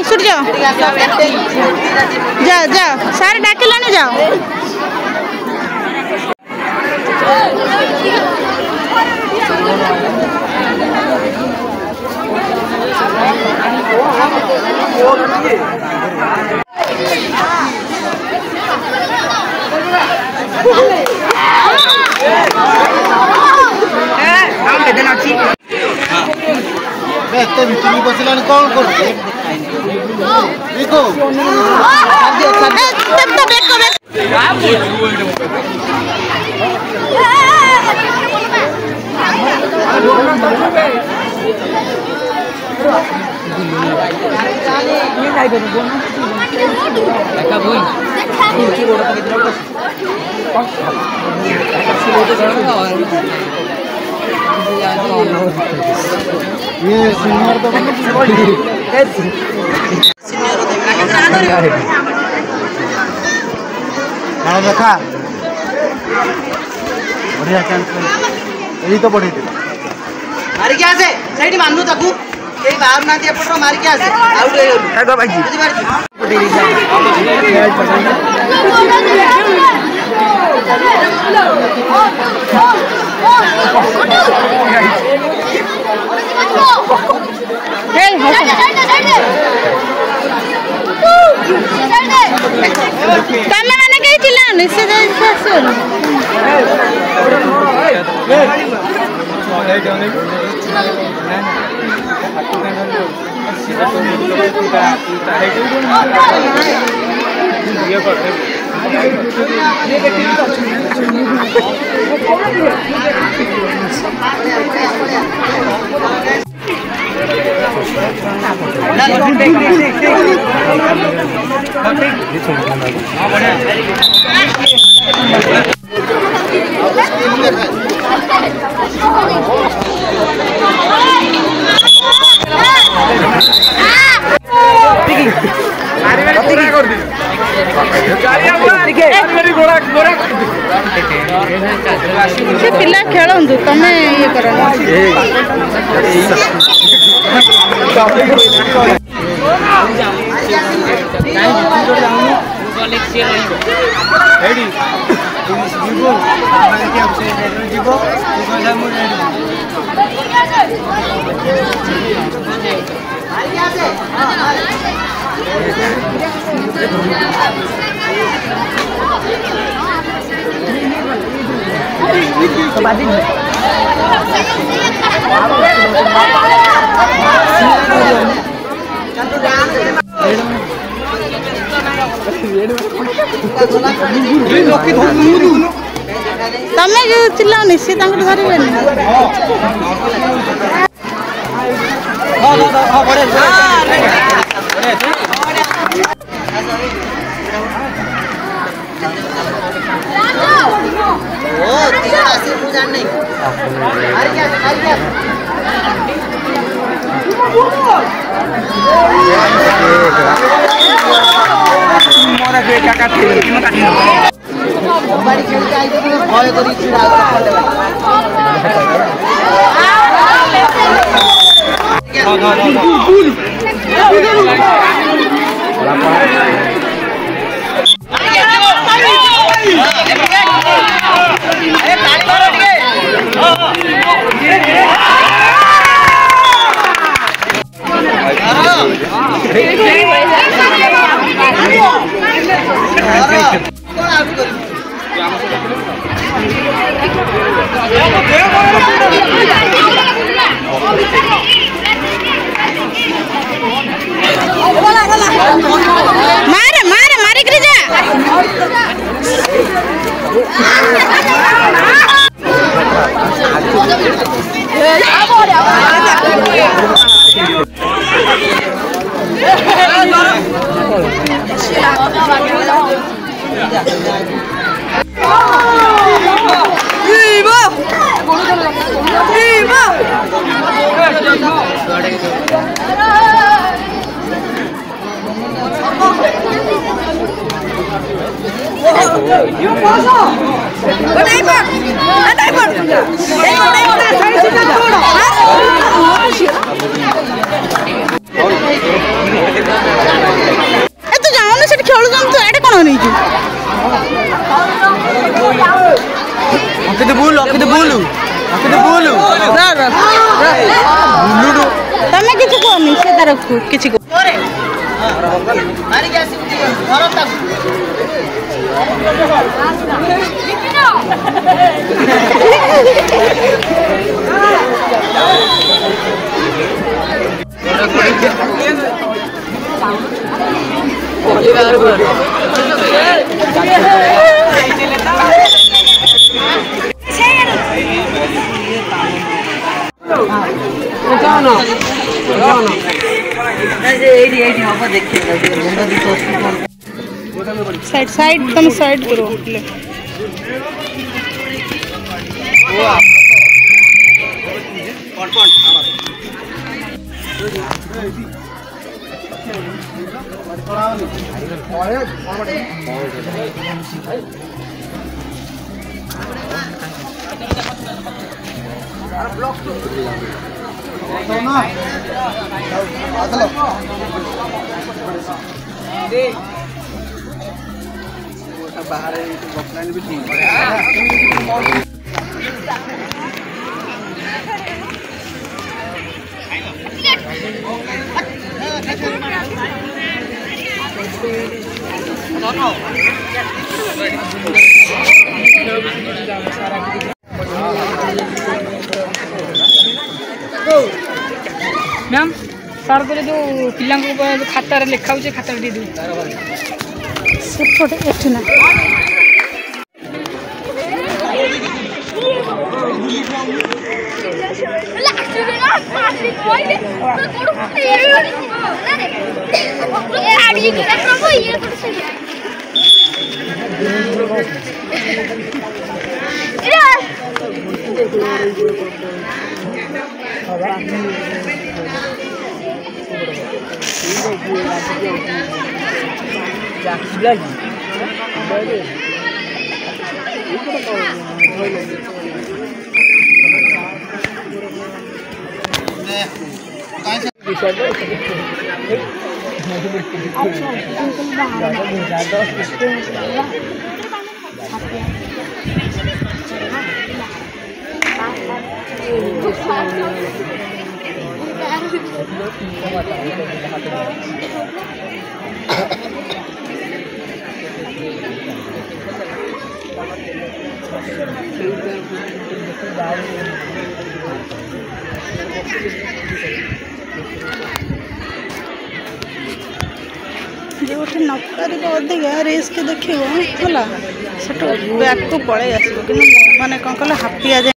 सूर्य जाओ जाओ सारे डाकिलानी जाओ। बसला कौन कर ये सीनियर तो देखा बढ़िया चांस यही तो बढ़े मारी क्या से सही मानू ताकू कई बाहर ना दिया पटरो मारी क्या से आउट हो गयो आगो भाई तमे माने कहीं चिल्ला निश्चय पिला खेलु तमे ये कर तमे चिल्ला निश्चित धरवे मारे मारे मारे गिरिजा निषेधा रखू किसी को साइड साइड तुम साइड करो बाहर ऑफलाइन भी ठीक मैम सर को जो पिला खातार लिखा खाता दे दे सेपटे एठना जो नकारी अधिक रिस्क देखो है से बैक को पलि आसो कि माने कौन कल हाफिया जाए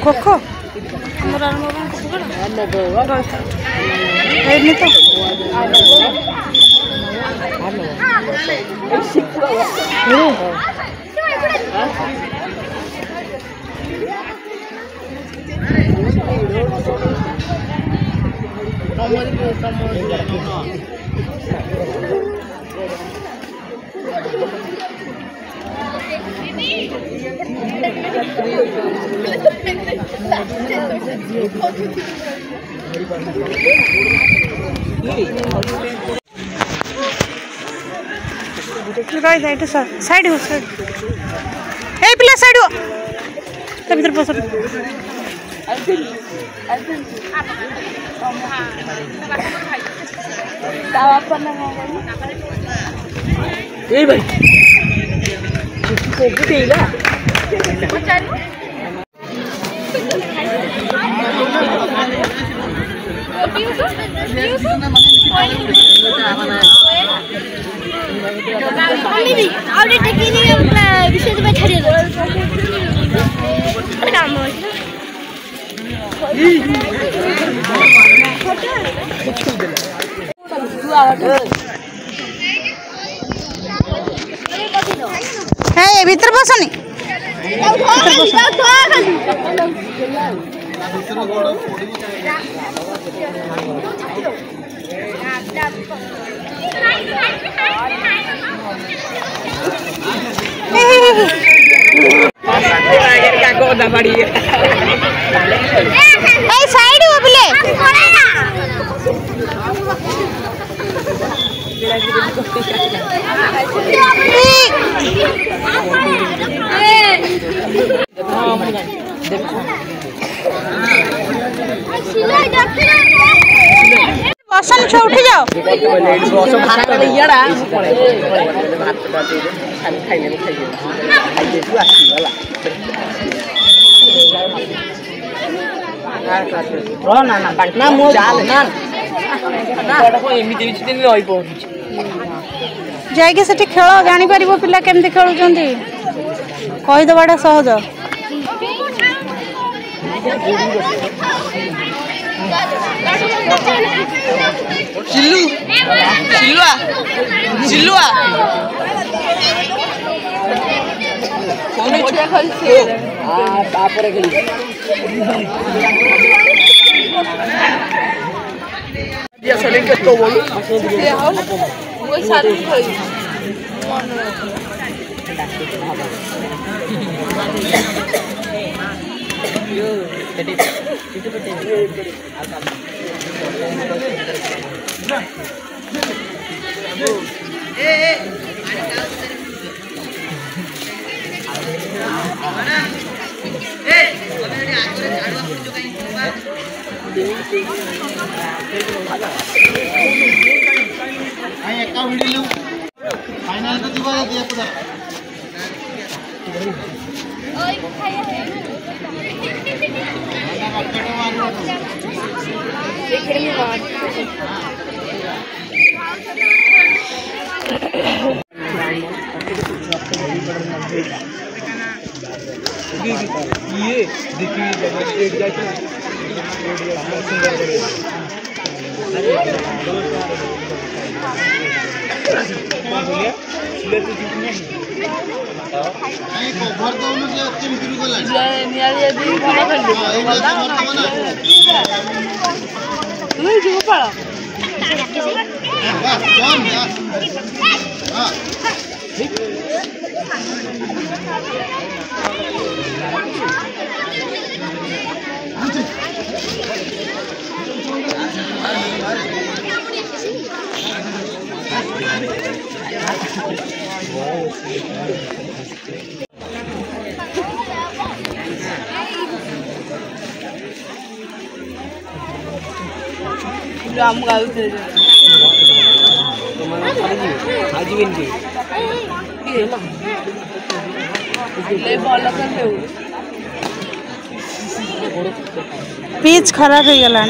खो खो ହେଇନି ତ साइड हो साइड ए पिला साइड हो तो भीतर पस ए भाई को देला भीतर बसनी साइड हो बिले बसन छो उठी जाओ जाइए से खेल जापर पिला केमती खेलुंट कहीदेवाटा सहज चिल्लू चिल्लुआ चिल्लुआ फाइनल तो दिवा दिया पूरा ये देखिए हम गाँव से आज भी नहीं पिच खराब हो गला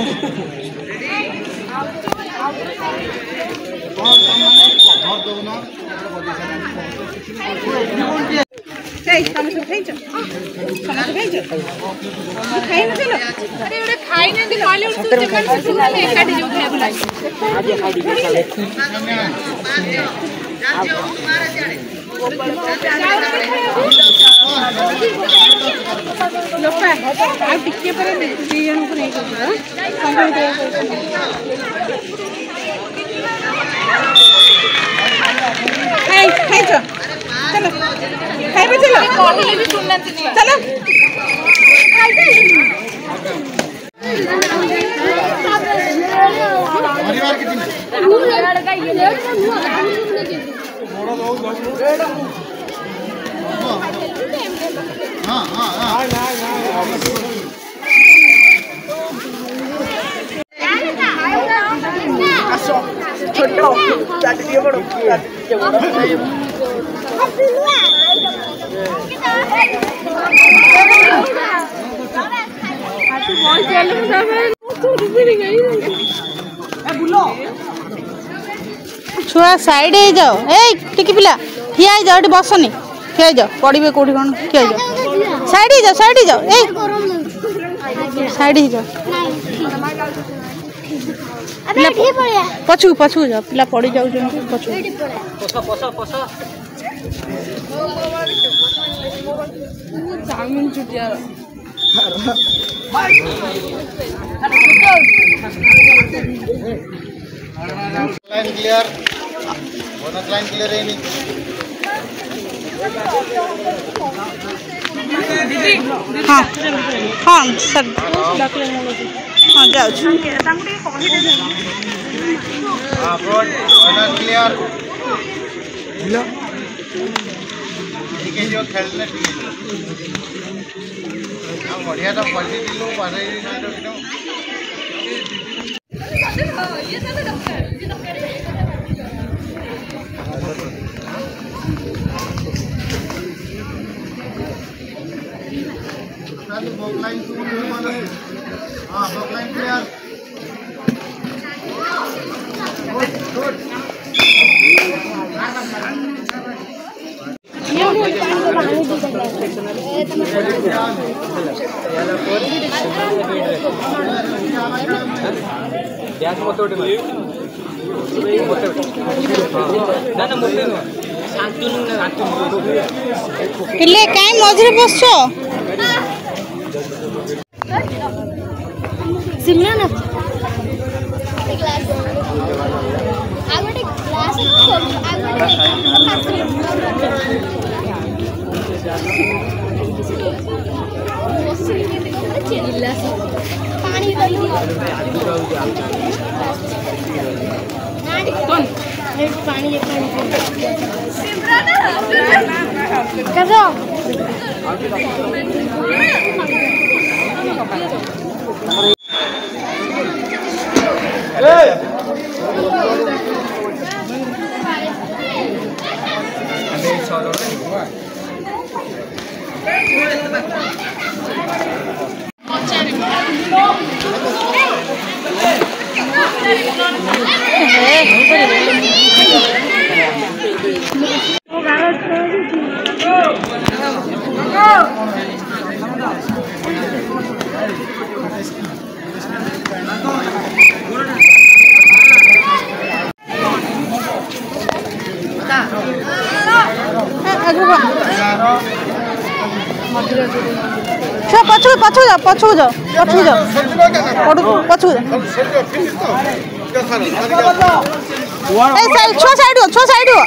छुआ साइड हो जाओ टिकी पिला ठिया हो जाओ बसनी ठिया जाओ पड़े कौटी कौन ठिया जाओ साइड हो जाओ साइड हो जाओ साइड हो जाओ पछू पछू जाओ पिला पड़ी जाऊ पछू line clear bonus line clear है नहीं हाँ हाँ सर हाँ जाओ बोनस क्लियर ठीक है जो खेलने बढ़िया तो पढ़ी दिलू पढ़ाई हाँ लाइन क्लियर पिले कहीं मझे बस सिमला ना पानी पछू पछू जाओ पछू जाओ पछू जाओ पछू जाओ छो साइड हो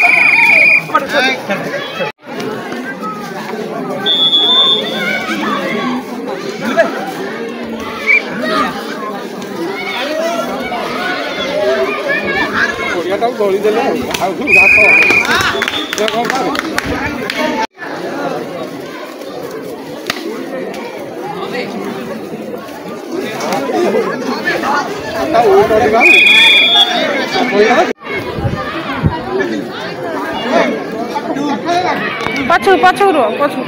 पछू पछू रो पछू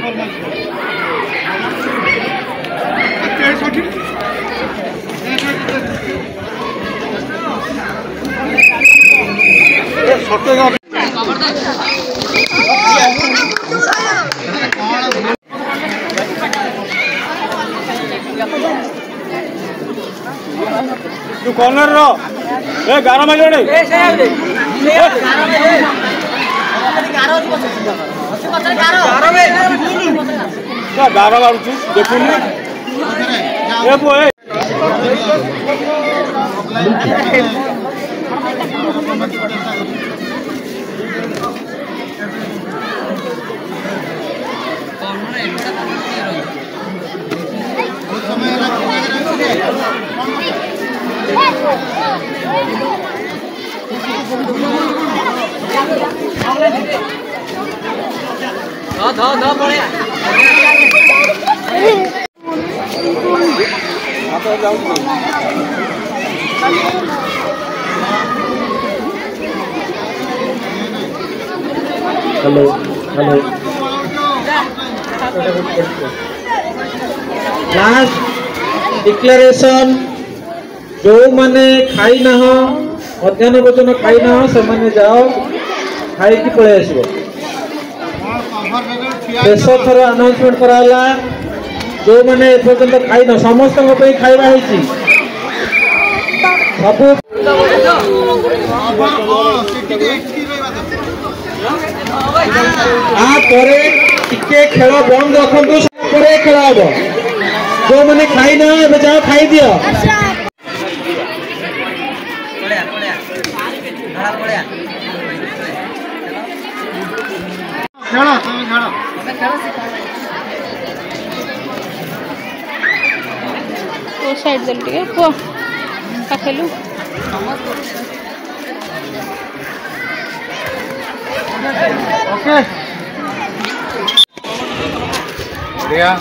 तू कॉर्नर रो ए गारा में जोड़े गारा मारुछु देखुनी ए बो ए हेलो हेलो लास्ट डिक्लेरेशन जो माने खाई ना हो मध्याह्न भोजन खाई ना हो से माने जाओ खाई की पळे आसीबो शेष थर अनाउंसमेंट कराला जो माने पर्यंत खाई ना समस्त पे खाइबा हेची सब खेल बंद रखु खेल हम जो मैंने खाई ना जाओ खाई दियो साइड दल टिके को खेलु ओके बढ़िया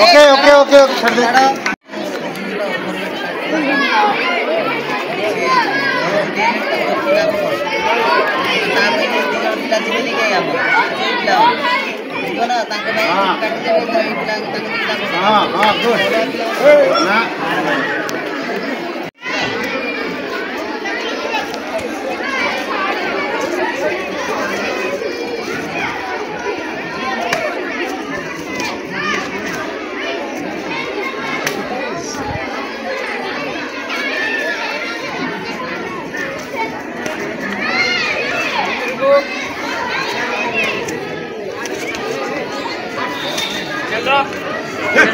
ओके ओके ओके छोड़ दे हाँ हाँ गुड ना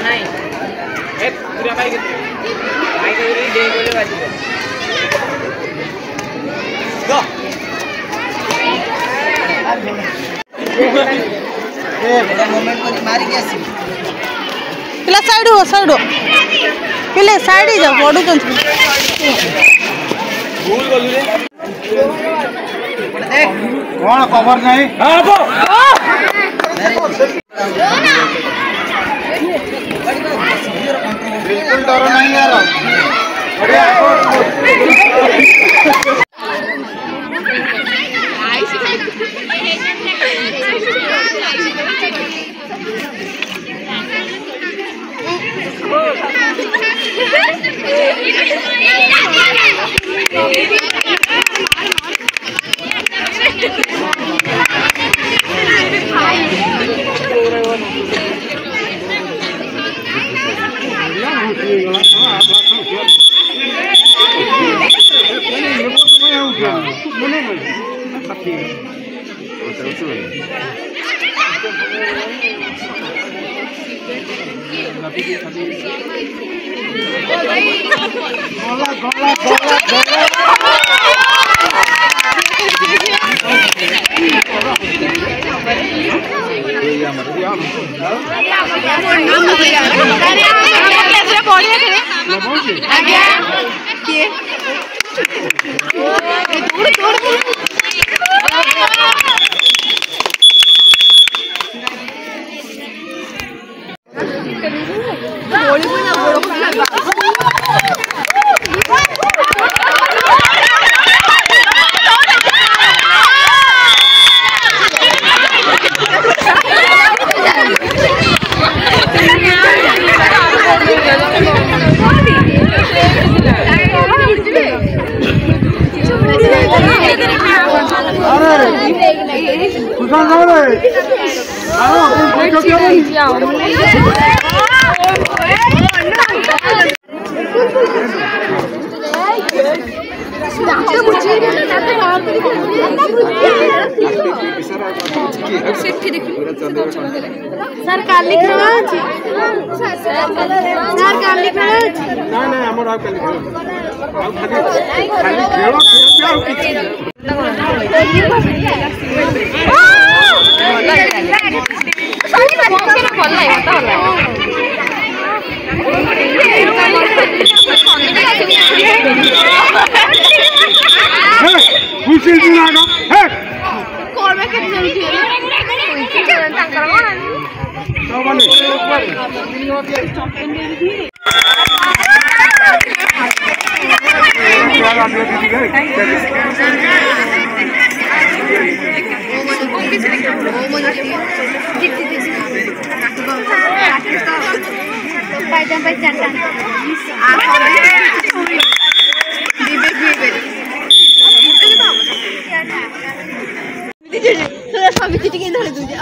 नहीं ए पूरा भाई दे बोले बाजी गो ए बड़ा मोमेंट को मारी के आसी पिला साइड हो पिले साइड ही जाओ बडू तो भूल गलु रे देख कौन कवर नहीं हां बो बिल्कुल डर नहीं यार बढ़िया सर काली खेल सर काली खेल ना ना हमर आ काली खेल खाली खेल खेल किछि सभी चीज के धरे तुझे